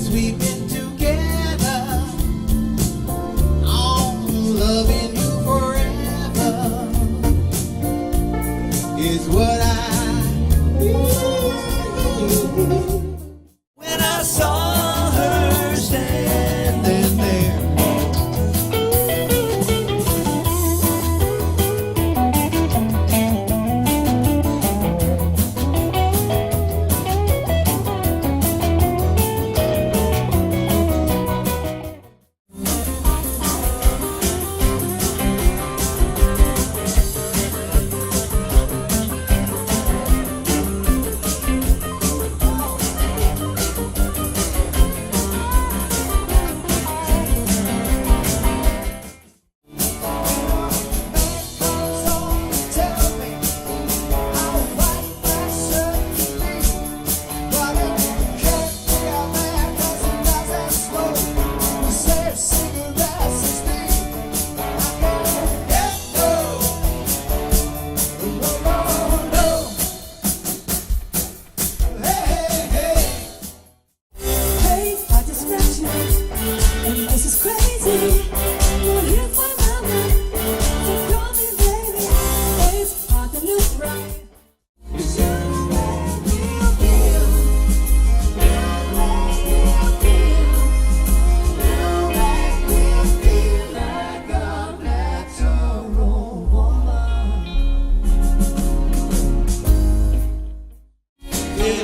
We've been together, I'm loving you forever, is what I need. When I saw her standing there,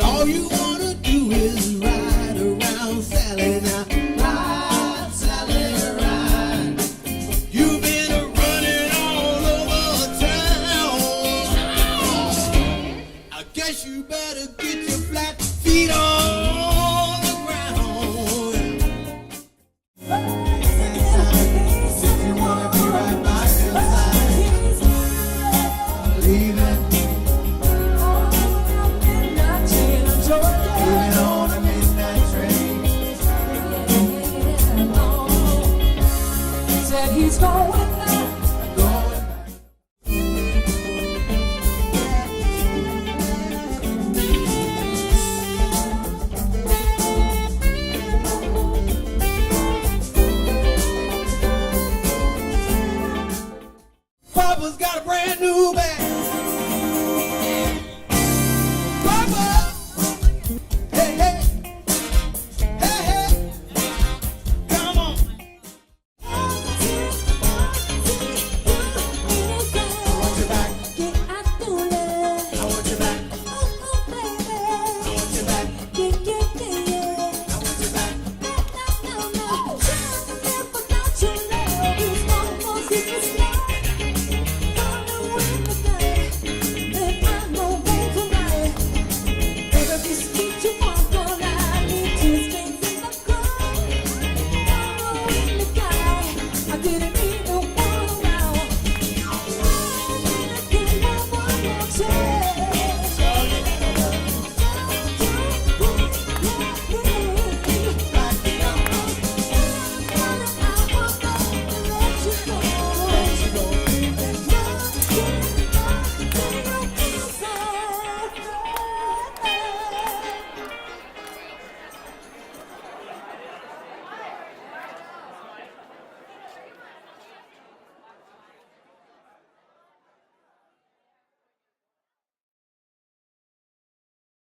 all you wanna do is ride around Sally now. Ride, Sally, ride. You've been running all over town. I guess you better get your flat feet on the ground. If you wanna be right by your side, leave it. He's going